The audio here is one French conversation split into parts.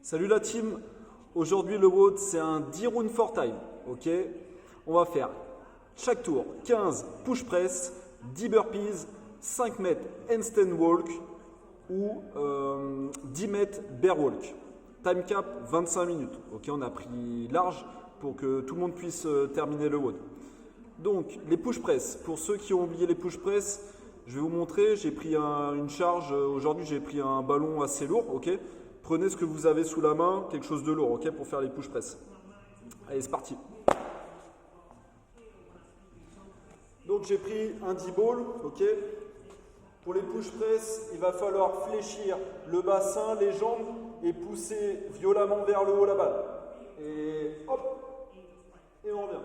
Salut la team, aujourd'hui le WOD c'est un 10 rounds for time, ok. On va faire chaque tour 15 push press, 10 burpees, 5 mètres handstand walk ou 10 mètres bear walk. Time cap 25 minutes, ok. On a pris large pour que tout le monde puisse terminer le WOD. Donc les push press, pour ceux qui ont oublié les push press, je vais vous montrer, j'ai pris une charge, aujourd'hui j'ai pris un ballon assez lourd, ok. Prenez ce que vous avez sous la main, quelque chose de lourd, ok, pour faire les push press. Allez, c'est parti. Donc j'ai pris un 10 ball, ok. Pour les push press, il va falloir fléchir le bassin, les jambes et pousser violemment vers le haut la balle. Et hop, et on revient.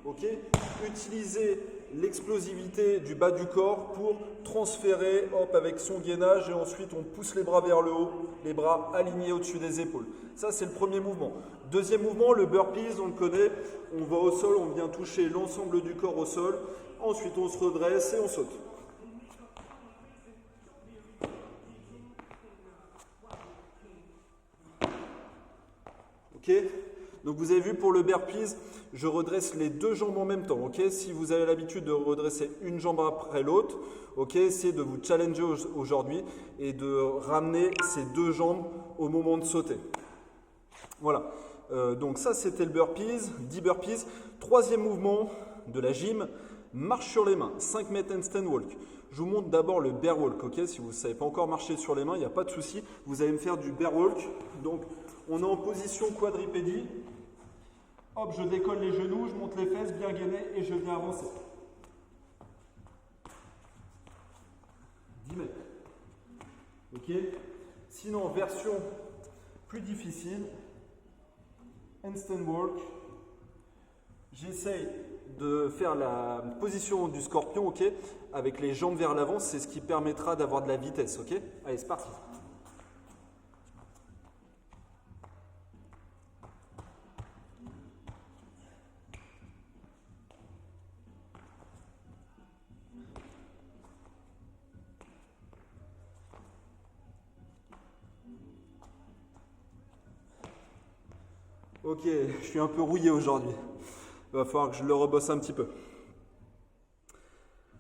Ok. Utilisez l'explosivité du bas du corps pour transférer hop, avec son gainage et ensuite on pousse les bras vers le haut, les bras alignés au-dessus des épaules. Ça c'est le premier mouvement. Deuxième mouvement, le burpees, on le connaît, on va au sol, on vient toucher l'ensemble du corps au sol, ensuite on se redresse et on saute. Ok. Donc vous avez vu pour le burpees, je redresse les deux jambes en même temps. Ok, si vous avez l'habitude de redresser une jambe après l'autre, ok, essayez de vous challenger aujourd'hui et de ramener ces deux jambes au moment de sauter. Voilà. Donc ça c'était le burpees, 10 burpees. Troisième mouvement de la gym, marche sur les mains, 5 mètres handstand walk. Je vous montre d'abord le bear walk. Ok, si vous ne savez pas encore marcher sur les mains, il n'y a pas de souci. Vous allez me faire du bear walk. Donc on est en position quadripédie. Hop, je décolle les genoux, je monte les fesses bien gainées et je viens avancer. 10 mètres. Ok. Sinon, version plus difficile, handstand walk. J'essaye de faire la position du scorpion, ok, avec les jambes vers l'avant, c'est ce qui permettra d'avoir de la vitesse, ok. Allez, c'est parti. Ok, je suis un peu rouillé aujourd'hui. Il va falloir que je le rebosse un petit peu.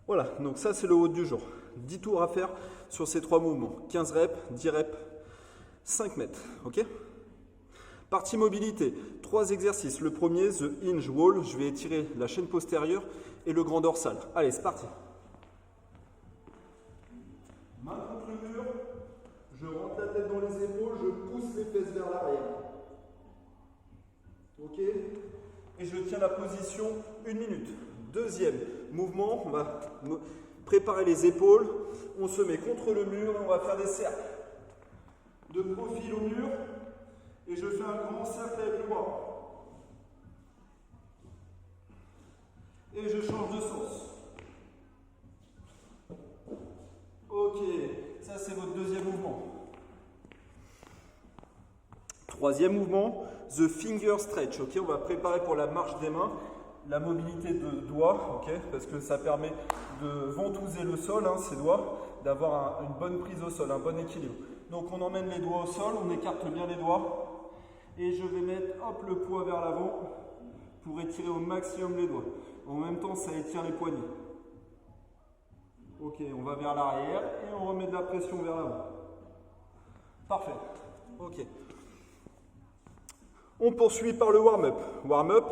Voilà, donc ça c'est le haut du jour. 10 tours à faire sur ces trois mouvements. 15 reps, 10 reps, 5 mètres. Ok. Partie mobilité, 3 exercices. Le premier, the hinge wall. Je vais étirer la chaîne postérieure et le grand dorsal. Allez, c'est parti. Main contre le mur, je rentre la tête dans les épaules, je pousse les fesses vers l'arrière. Ok. Et je tiens la position 1 minute. Deuxième mouvement, on va préparer les épaules. On se met contre le mur et on va faire des cercles. De profil au mur. Et je fais un grand cercle avec le bras. Et je change de sens. Ok, ça c'est votre deuxième mouvement. Troisième mouvement, the finger stretch. Ok, on va préparer pour la marche des mains, la mobilité de doigts, ok, parce que ça permet de ventouser le sol, hein, ces doigts, d'avoir une bonne prise au sol, un bon équilibre. Donc on emmène les doigts au sol, on écarte bien les doigts. Et je vais mettre hop, le poids vers l'avant pour étirer au maximum les doigts. En même temps, ça étire les poignets. Ok, on va vers l'arrière et on remet de la pression vers l'avant. Parfait. Ok. On poursuit par le warm-up. Warm-up,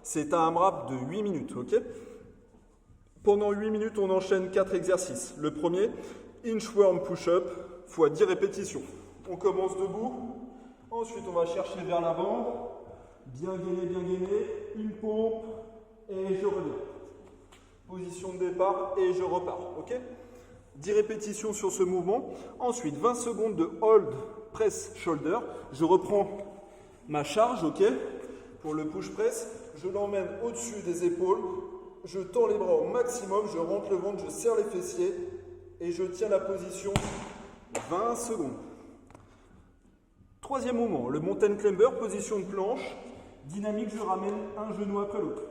c'est un AMRAP de 8 minutes. Ok. Pendant 8 minutes, on enchaîne 4 exercices. Le premier, inchworm push-up x 10 répétitions. On commence debout. Ensuite, on va chercher vers l'avant, bien gainé, une pompe, et je reviens. Position de départ, et je repars, ok. 10 répétitions sur ce mouvement. Ensuite, 20 secondes de hold, press, shoulder. Je reprends ma charge, ok, pour le push press. Je l'emmène au-dessus des épaules. Je tends les bras au maximum, je rentre le ventre, je serre les fessiers, et je tiens la position 20 secondes. Troisième mouvement, le mountain climber, position de planche, dynamique, je ramène un genou après l'autre.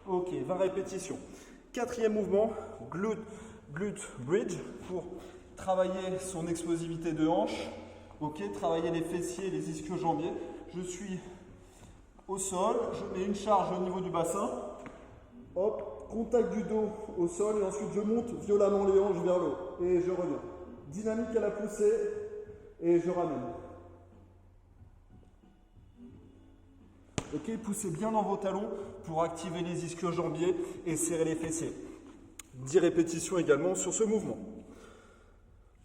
Ok, 20 répétitions. Quatrième mouvement, glute glute bridge pour travailler son explosivité de hanche. Ok, travailler les fessiers, les ischio-jambiers. Je suis au sol, je mets une charge au niveau du bassin. Hop, contact du dos au sol et ensuite je monte violemment les hanches vers le haut et je reviens. Dynamique à la poussée et je ramène. Ok, poussez bien dans vos talons pour activer les ischio-jambiers et serrer les fessiers. 10 répétitions également sur ce mouvement.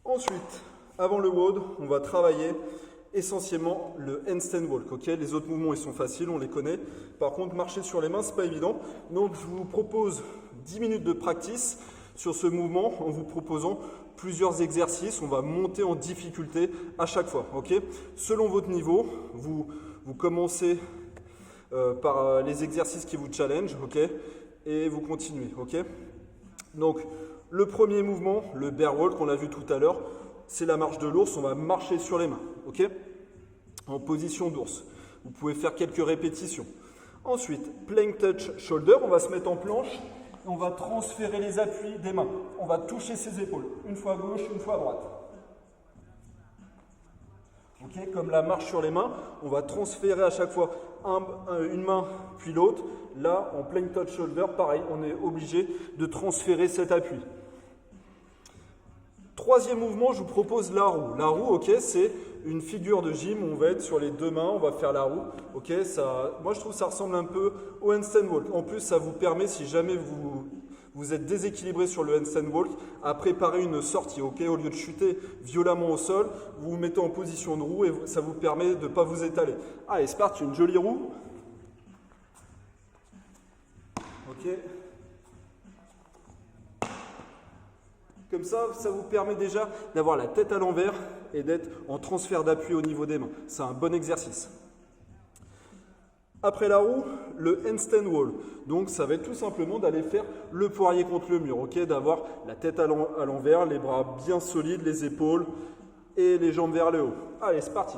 Ensuite, avant le WOD, on va travailler essentiellement le handstand walk. Okay, les autres mouvements ils sont faciles, on les connaît. Par contre, marcher sur les mains, c'est pas évident. Donc, je vous propose 10 minutes de practice sur ce mouvement en vous proposant plusieurs exercices. On va monter en difficulté à chaque fois. Okay, selon votre niveau, vous commencez par les exercices qui vous challenge, okay, et vous continuez. Okay. Donc, le premier mouvement, le bear walk, on l'a vu tout à l'heure, c'est la marche de l'ours. On va marcher sur les mains, ok, en position d'ours. Vous pouvez faire quelques répétitions. Ensuite, plank touch shoulder, on va se mettre en planche et on va transférer les appuis des mains. On va toucher ses épaules, une fois à gauche, une fois à droite. Ok, comme la marche sur les mains, on va transférer à chaque fois une main puis l'autre. Là, en plank touch shoulder, pareil, on est obligé de transférer cet appui. Troisième mouvement, je vous propose la roue. La roue, ok, c'est une figure de gym où on va être sur les deux mains, on va faire la roue. Ok, moi je trouve que ça ressemble un peu au handstand walk. En plus, ça vous permet, si jamais vous êtes déséquilibré sur le handstand walk, à préparer une sortie. Ok, au lieu de chuter violemment au sol, vous vous mettez en position de roue et ça vous permet de ne pas vous étaler. Allez, c'est parti, une jolie roue. Ok. Comme ça vous permet déjà d'avoir la tête à l'envers et d'être en transfert d'appui au niveau des mains. C'est un bon exercice. Après la roue, le handstand wall. Donc ça va être tout simplement d'aller faire le poirier contre le mur. Okay, d'avoir la tête à l'envers, les bras bien solides, les épaules et les jambes vers le haut. Allez, c'est parti.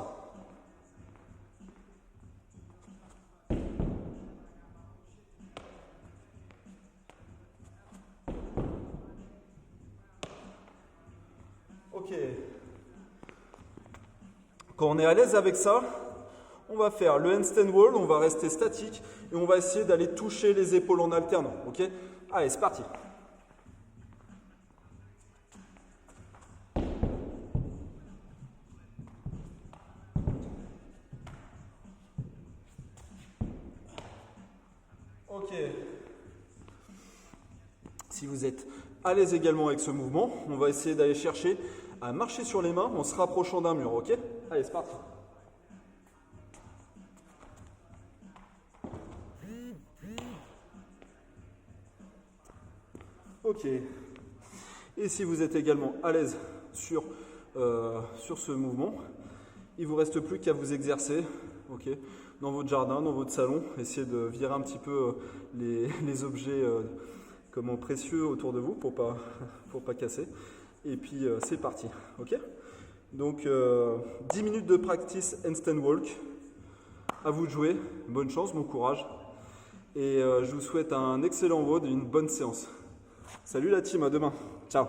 Ok. Quand on est à l'aise avec ça, on va faire le handstand wall, on va rester statique et on va essayer d'aller toucher les épaules en alternant. Ok? Allez, c'est parti. Ok. Si vous êtes à l'aise également avec ce mouvement, on va essayer d'aller chercher à marcher sur les mains en se rapprochant d'un mur. Ok? Allez, c'est parti. Ok. Et si vous êtes également à l'aise sur ce mouvement, il ne vous reste plus qu'à vous exercer, ok, dans votre jardin, dans votre salon. Essayez de virer un petit peu les objets précieux autour de vous pour pas casser. Et puis c'est parti. Ok. Donc 10 minutes de practice handstand walk. À vous de jouer. Bonne chance, bon courage. Et je vous souhaite un excellent WOD et une bonne séance. Salut la team, à demain. Ciao.